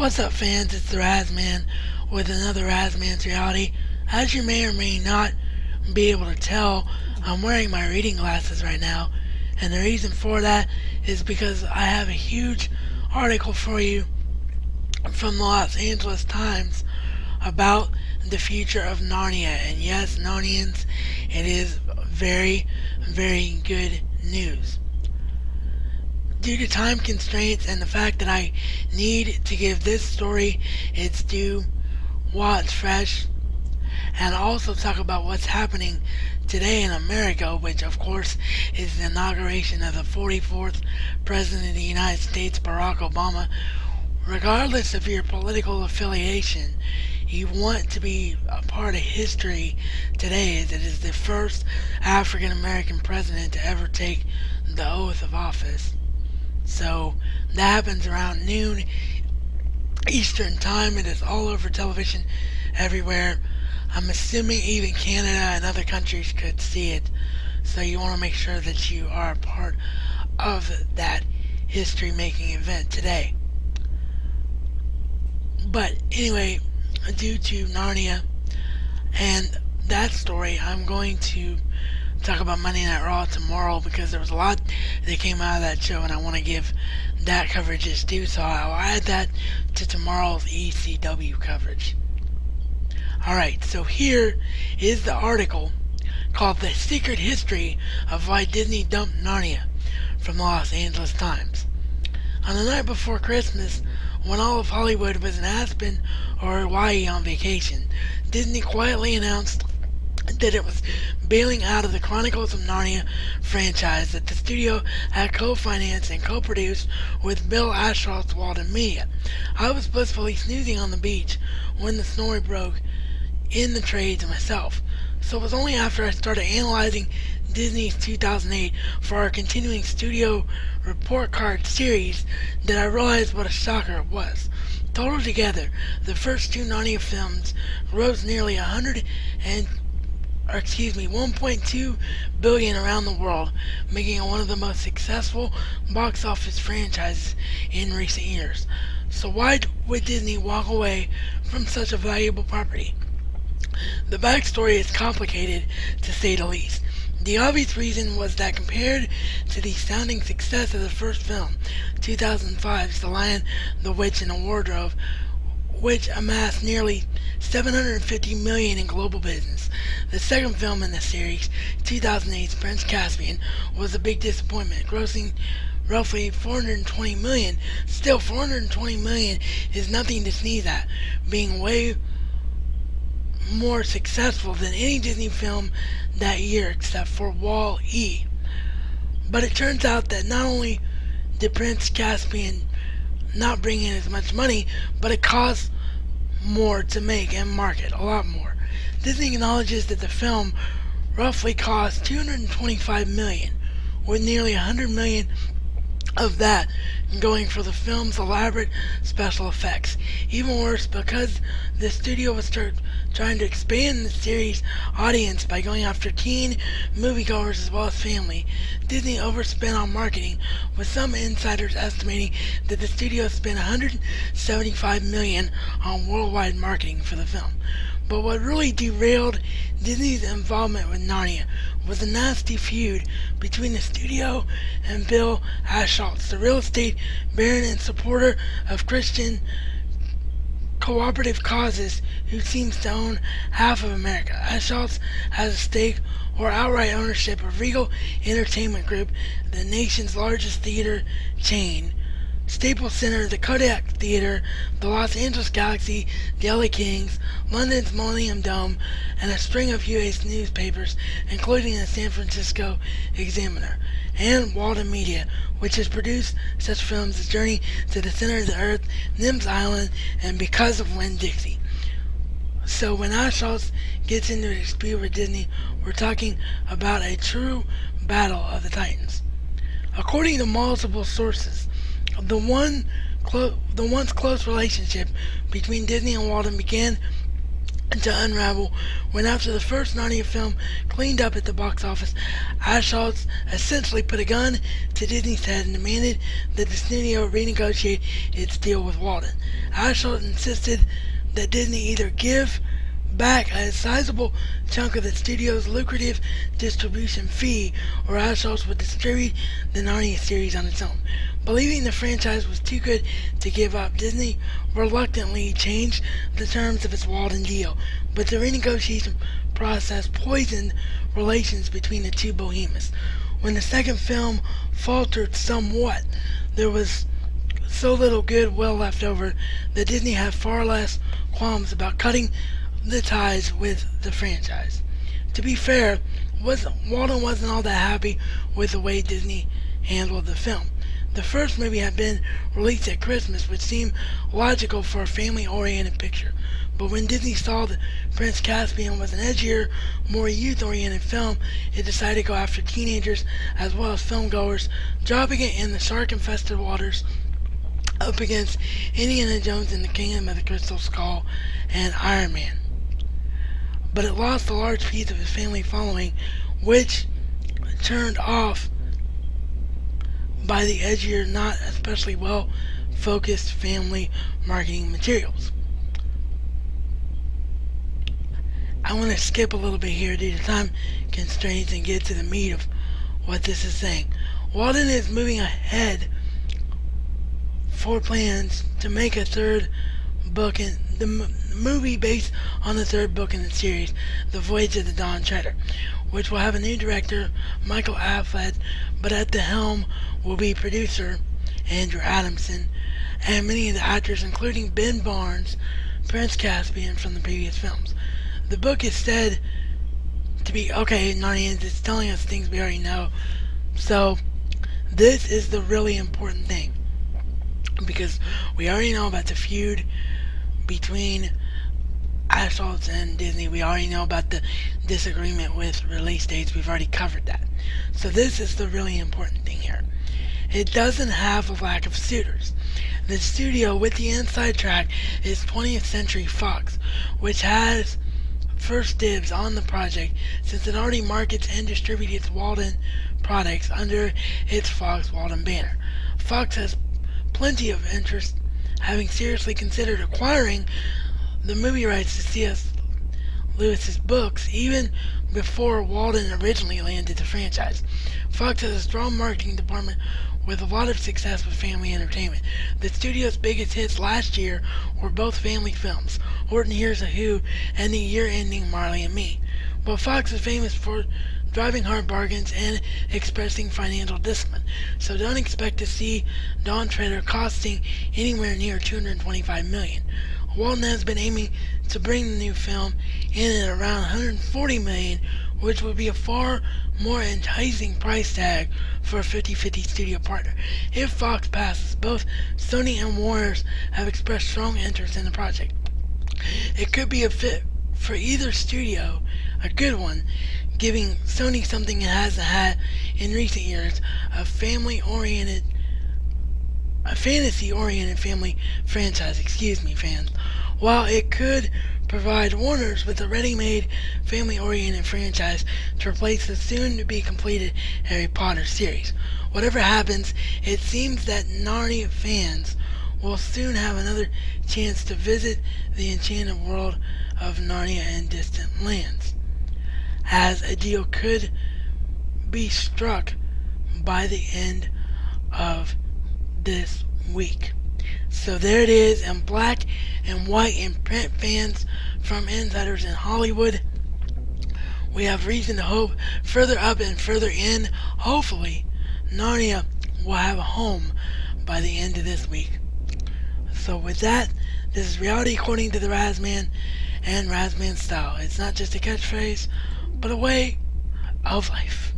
What's up, fans? It's the Razman with another RazMansReality. As you may or may not be able to tell, I'm wearing my reading glasses right now, and the reason for that is because I have a huge article for you from the Los Angeles Times about the future of Narnia. And yes, Narnians, it is very, very good news. Due to time constraints and the fact that I need to give this story its due while it's fresh, and also talk about what's happening today in America, which of course is the inauguration of the 44th President of the United States, Barack Obama. Regardless of your political affiliation, you want to be a part of history today, as it is the first African American president to ever take the oath of office. So that happens around noon Eastern time. It is all over television everywhere. I'm assuming even Canada and other countries could see it. So you want to make sure that you are a part of that history-making event today. But anyway, due to Narnia and that story, I'm going to talk about Monday Night Raw tomorrow, because there was a lot that came out of that show and I want to give that coverage its due, so I'll add that to tomorrow's ECW coverage. Alright, so here is the article called The Secret History of Why Disney Dumped Narnia from the Los Angeles Times. On the night before Christmas, when all of Hollywood was in Aspen or Hawaii on vacation, Disney quietly announced that it was bailing out of the Chronicles of Narnia franchise that the studio had co-financed and co-produced with Bill Ashford's Walden Media. I was blissfully snoozing on the beach when the story broke in the trades myself, so it was only after I started analyzing Disney's 2008 for our continuing studio report card series that I realized what a shocker it was. Total together, the first two Narnia films grossed nearly 1.2 billion around the world, making it one of the most successful box office franchises in recent years. So why would Disney walk away from such a valuable property? The backstory is complicated, to say the least. The obvious reason was that compared to the astounding success of the first film, 2005's The Lion, the Witch, and the Wardrobe, which amassed nearly $750 million in global business, the second film in the series, 2008's Prince Caspian, was a big disappointment, grossing roughly $420 million. Still, $420 million is nothing to sneeze at, being way more successful than any Disney film that year except for Wall-E. But it turns out that not only did Prince Caspian not bring in as much money, but it cost more to make and market, a lot more. Disney acknowledges that the film roughly cost $225 million, with nearly $100 million of that going for the film's elaborate special effects. Even worse, because the studio was trying to expand the series' audience by going after teen moviegoers as well as family, Disney overspent on marketing, with some insiders estimating that the studio spent $175 million on worldwide marketing for the film. But what really derailed Disney's involvement with Narnia was a nasty feud between the studio and Bill Ashford, the real estate baron and supporter of Christian cooperative causes, who seems to own half of America. Ashford has a stake or outright ownership of Regal Entertainment Group, the nation's largest theater chain, Staples Center, the Kodak Theater, the Los Angeles Galaxy, the LA Kings, London's Millennium Dome, and a string of US newspapers, including the San Francisco Examiner, and Walden Media, which has produced such films as Journey to the Center of the Earth, Nims Island, and Because of Winn-Dixie. So when Ashford gets into a dispute with Disney, we're talking about a true battle of the Titans. According to multiple sources, the once close relationship between Disney and Walden began to unravel when, after the first Narnia film cleaned up at the box office, Ashholtz essentially put a gun to Disney's head and demanded that the studio renegotiate its deal with Walden. Ashholtz insisted that Disney either give back a sizable chunk of the studio's lucrative distribution fee, or Ashholtz would distribute the Narnia series on its own. Believing the franchise was too good to give up, Disney reluctantly changed the terms of its Walden deal, but the renegotiation process poisoned relations between the two behemoths. When the second film faltered somewhat, there was so little goodwill left over that Disney had far less qualms about cutting the ties with the franchise. To be fair, Walden wasn't all that happy with the way Disney handled the film. The first movie had been released at Christmas, which seemed logical for a family-oriented picture. But when Disney saw that Prince Caspian was an edgier, more youth-oriented film, it decided to go after teenagers as well as filmgoers, dropping it in the shark-infested waters up against Indiana Jones and the Kingdom of the Crystal Skull and Iron Man. But it lost a large piece of its family following, which turned off by the edgier, not especially well-focused family marketing materials. I want to skip a little bit here due to time constraints and get to the meat of what this is saying. Walden is moving ahead for plans to make a third book in the movie based on the third book in the series, The Voyage of the Dawn Treader, which will have a new director, Michael Affleck, but at the helm will be producer Andrew Adamson and many of the actors, including Ben Barnes, Prince Caspian from the previous films. The book is said to be Narnians. It's telling us things we already know. So this is the really important thing, because we already know about the feud between Ashholtz and Disney. We already know about the disagreement with release dates. We've already covered that. So this is the really important thing here. It doesn't have a lack of suitors. The studio with the inside track is 20th Century Fox, which has first dibs on the project since it already markets and distributes its Walden products under its Fox Walden banner. Fox has plenty of interest, having seriously considered acquiring the movie rights to C.S. Lewis's books even before Walden originally landed the franchise. Fox has a strong marketing department with a lot of success with family entertainment. The studio's biggest hits last year were both family films, Horton Hears a Who and the year-ending Marley and Me. But Fox is famous for driving hard bargains and expressing financial discipline, so don't expect to see Dawn Treader costing anywhere near $225 million. Walden has been aiming to bring the new film in at around $140 million, which would be a far more enticing price tag for a 50-50 studio partner. If Fox passes, both Sony and Warner have expressed strong interest in the project. It could be a fit for either studio, a good one, giving Sony something it hasn't had in recent years, a fantasy-oriented family franchise, fans, while it could provide Warner's with a ready-made family-oriented franchise to replace the soon-to-be-completed Harry Potter series. Whatever happens, it seems that Narnia fans will soon have another chance to visit the enchanted world of Narnia and distant lands, as a deal could be struck by the end of this week. So there it is in black and white in print, fans from insiders in Hollywood. We have reason to hope further up and further in. Hopefully, Narnia will have a home by the end of this week. So with that, this is reality according to the RazMan and RazMan style. It's not just a catchphrase, but a way of life.